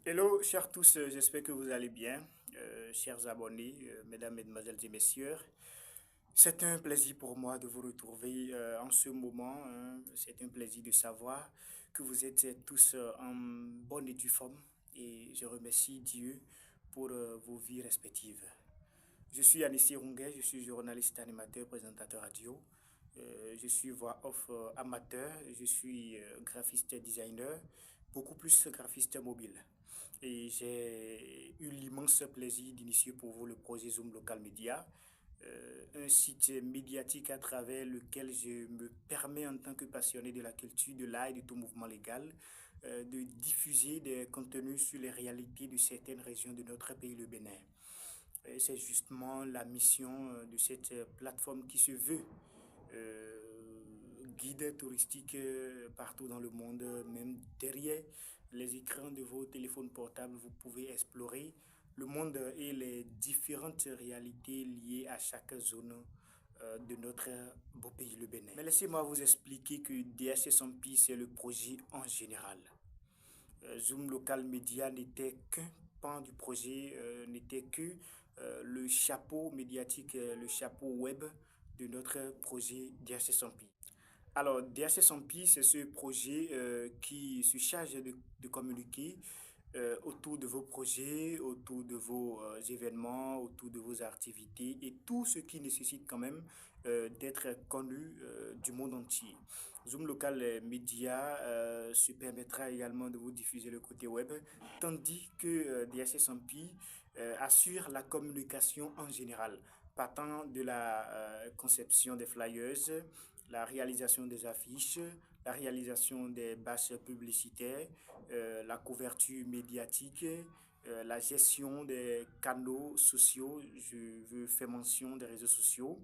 Hello, chers tous, j'espère que vous allez bien, chers abonnés, mesdames, mesdemoiselles et messieurs. C'est un plaisir pour moi de vous retrouver en ce moment, hein. C'est un plaisir de savoir que vous êtes tous en bonne et due forme et je remercie Dieu pour vos vies respectives. Je suis Anissi Ronguet, je suis journaliste, animateur, présentateur radio. Je suis voix off amateur, je suis graphiste designer, beaucoup plus graphiste mobile. Et j'ai eu l'immense plaisir d'initier pour vous le projet Zoom Local Media, un site médiatique à travers lequel je me permets en tant que passionné de la culture, de l'art et de tout mouvement légal, de diffuser des contenus sur les réalités de certaines régions de notre pays, le Bénin. Et c'est justement la mission de cette plateforme qui se veut guide touristique partout dans le monde, même derrière les écrans de vos téléphones portables, vous pouvez explorer le monde et les différentes réalités liées à chaque zone de notre beau pays, le Bénin. Mais laissez-moi vous expliquer que DSS Ampi, c'est le projet en général. Zoom Local Media n'était qu'un pan du projet, n'était que le chapeau médiatique, le chapeau web de notre projet DHS Alors, DHS c'est ce projet qui se charge de communiquer autour de vos projets, autour de vos événements, autour de vos activités et tout ce qui nécessite quand même d'être connu du monde entier. Zoom Local Media se permettra également de vous diffuser le côté web, tandis que DHS assure la communication en général, partant de la conception des flyers, la réalisation des affiches, la réalisation des bâches publicitaires, la couverture médiatique, la gestion des canaux sociaux. Je veux faire mention des réseaux sociaux,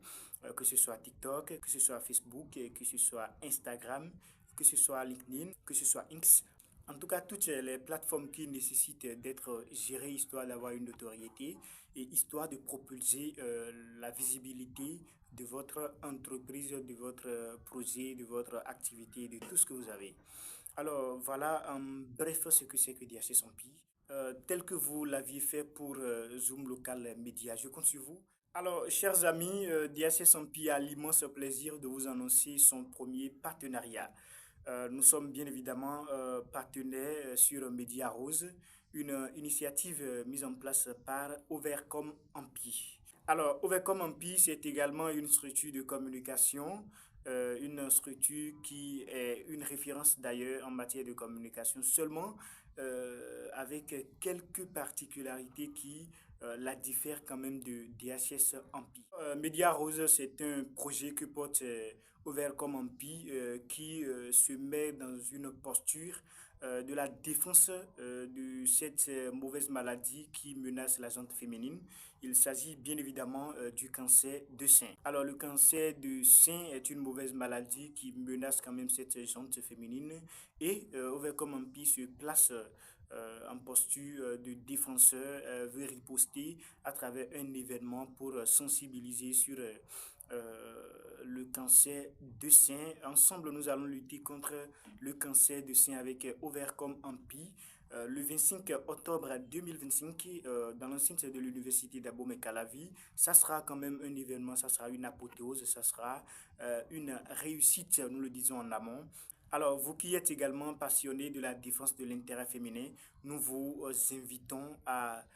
que ce soit TikTok, que ce soit Facebook, que ce soit Instagram, que ce soit LinkedIn, que ce soit X. En tout cas, toutes les plateformes qui nécessitent d'être gérées histoire d'avoir une notoriété et histoire de propulser la visibilité de votre entreprise, de votre projet, de votre activité, de tout ce que vous avez. Alors voilà en bref ce que c'est que DHS tel que vous l'aviez fait pour Zoom Local Média. Je compte sur vous. Alors, chers amis, DHS a l'immense plaisir de vous annoncer son premier partenariat. Nous sommes bien évidemment partenaires sur Média Rose, une initiative mise en place par Overcom Ampi. Alors, Overcom Ampi, c'est également une structure de communication, une structure qui est une référence d'ailleurs en matière de communication, seulement avec quelques particularités qui la diffèrent quand même de DHS Ampi. Média Rose, c'est un projet que porte Overcom Ampi qui se met dans une posture de la défense de cette mauvaise maladie qui menace la gente féminine. Il s'agit bien évidemment du cancer de sein. Alors le cancer de sein est une mauvaise maladie qui menace quand même cette gente féminine et Overcome Ampi se place en posture de défenseur, veut riposter à travers un événement pour sensibiliser sur le cancer de sein. Ensemble, nous allons lutter contre le cancer de sein avec Overcome Ampi. Le 25 octobre 2025, dans l'enceinte de l'université d'Abomey-Calavi, ça sera quand même un événement, ça sera une apothéose, ça sera une réussite, nous le disons en amont. Alors, vous qui êtes également passionné de la défense de l'intérêt féminin, nous vous invitons à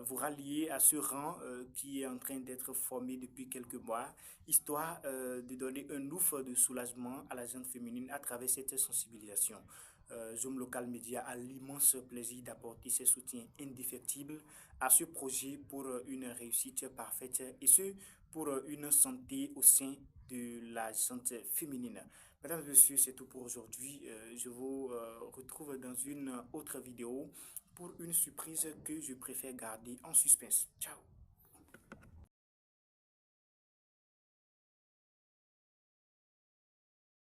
vous rallier à ce rang qui est en train d'être formé depuis quelques mois, histoire de donner un ouf de soulagement à la gente féminine à travers cette sensibilisation. Zoom Local Media a l'immense plaisir d'apporter ses soutiens indéfectibles à ce projet pour une réussite parfaite et ce, pour une santé au sein de la gente féminine. Mesdames et messieurs, c'est tout pour aujourd'hui. Je vous retrouve dans une autre vidéo pour une surprise que je préfère garder en suspense. Ciao!